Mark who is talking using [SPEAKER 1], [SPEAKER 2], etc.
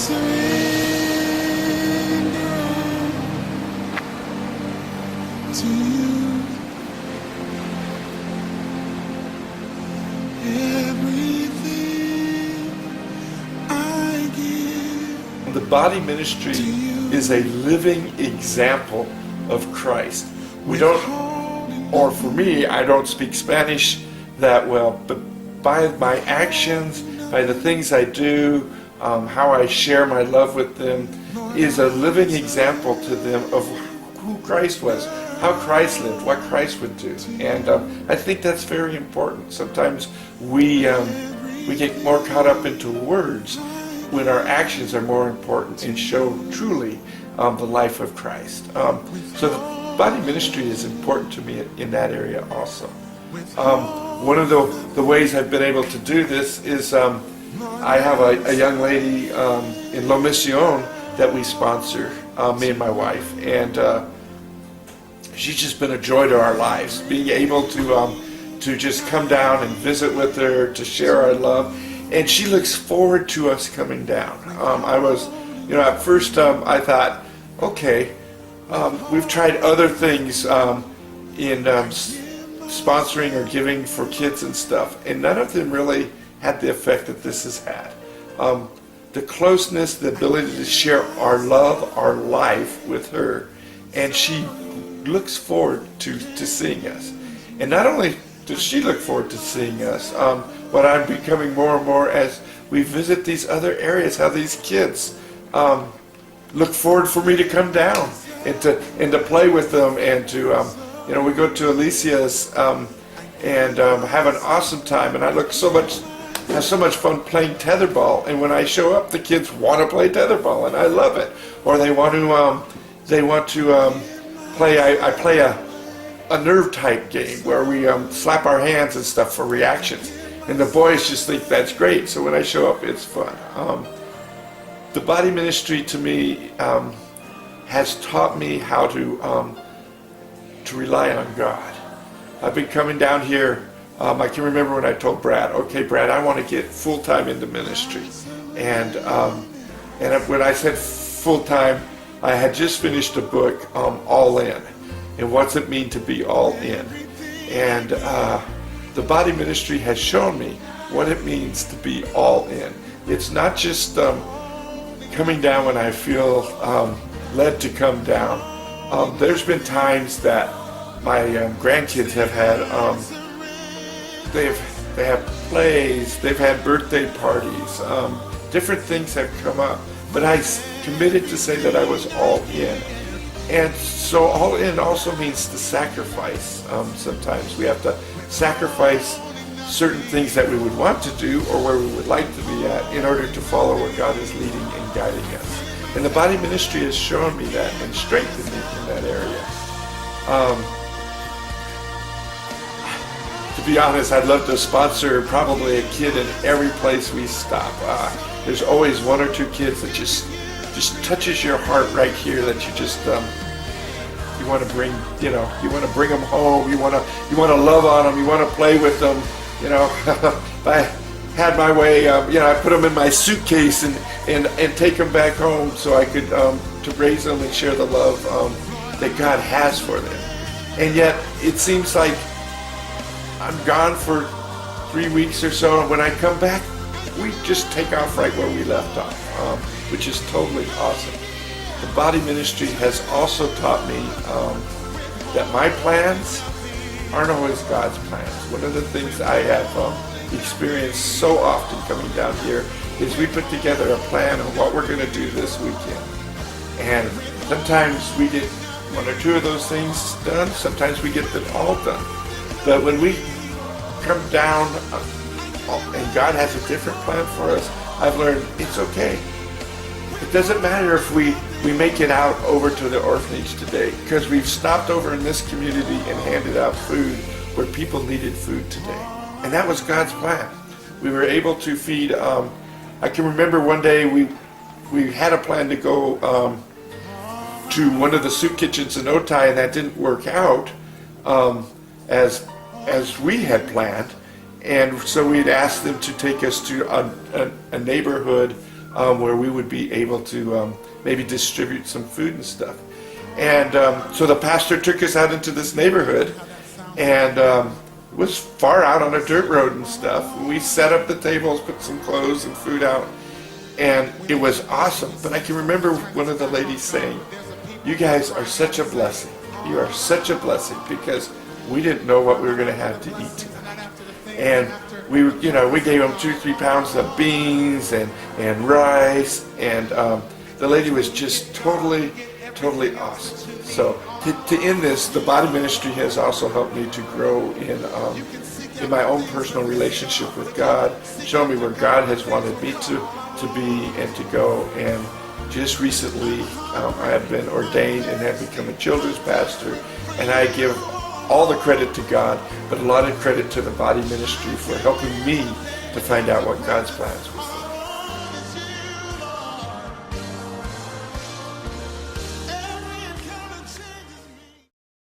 [SPEAKER 1] To you, everything I give.
[SPEAKER 2] The body ministry is a living example of Christ. We don't, or for me, I don't speak Spanish that well, but by my actions, by the things I do, how I share my love with them, is a living example to them of who Christ was, how Christ lived, what Christ would do. And I think that's very important. Sometimes we get more caught up into words when our actions are more important and show truly the life of Christ. So the body ministry is important to me in that area also. One of the ways I've been able to do this is I have a young lady in La Mission that we sponsor, me and my wife, and she's just been a joy to our lives. Being able to just come down and visit with her, to share our love, and she looks forward to us coming down. I was, at first I thought, okay, we've tried other things in sponsoring or giving for kids and stuff, and none of them really had the effect that this has had. The closeness, the ability to share our love, our life with her, and she looks forward to seeing us. And not only does she look forward to seeing us, but I'm becoming more and more as we visit these other areas, how these kids look forward for me to come down and to play with them, and to we go to Alicia's and have an awesome time, and I have so much fun playing tetherball, and when I show up, the kids want to play tetherball, and I love it. Or they want to play. I play a nerve type game where we slap our hands and stuff for reactions, and the boys just think that's great. So when I show up, it's fun. The body ministry to me has taught me how to rely on God. I've been coming down here. I can remember when I told Brad, okay, Brad, I want to get full-time into ministry. And when I said full-time, I had just finished a book, All In. And what's it mean to be all in? And the body ministry has shown me what it means to be all in. It's not just coming down when I feel led to come down. There's been times that my grandkids have had they have plays, they've had birthday parties, different things have come up, but I committed to say that I was all in. And so all in also means to sacrifice. Sometimes we have to sacrifice certain things that we would want to do or where we would like to be at in order to follow where God is leading and guiding us. And the body ministry has shown me that and strengthened me in that area. To be honest, I'd love to sponsor probably a kid in every place we stop. There's always one or two kids that just touches your heart right here, that you just you want to bring, you want to bring them home. You want to love on them. You want to play with them. If I had my way, I put them in my suitcase and take them back home so I could to raise them and share the love that God has for them. And yet it seems like I'm gone for 3 weeks or so, and when I come back, we just take off right where we left off, which is totally awesome. The body ministry has also taught me that my plans aren't always God's plans. One of the things I have experienced so often coming down here is we put together a plan of what we're going to do this weekend. And sometimes we get one or two of those things done, sometimes we get them all done. But when we come down and God has a different plan for us, I've learned it's okay. It doesn't matter if we make it out over to the orphanage today, because we've stopped over in this community and handed out food where people needed food today. And that was God's plan. We were able to feed, I can remember one day we had a plan to go to one of the soup kitchens in Otay, and that didn't work out as we had planned, and so we'd asked them to take us to a neighborhood where we would be able to maybe distribute some food and stuff. And so the pastor took us out into this neighborhood, and it was far out on a dirt road and stuff. We set up the tables, put some clothes and food out, and it was awesome. But I can remember one of the ladies saying, "You guys are such a blessing. You are such a blessing, because we didn't know what we were going to have to eat tonight." And we gave them 2-3 pounds of beans and rice, and the lady was just totally awesome. So to end this, the body ministry has also helped me to grow in my own personal relationship with God, show me where God has wanted me to be and to go. And just recently, I have been ordained and have become a children's pastor, and I give all the credit to God, but a lot of credit to the body ministry for helping me to find out what God's plans were.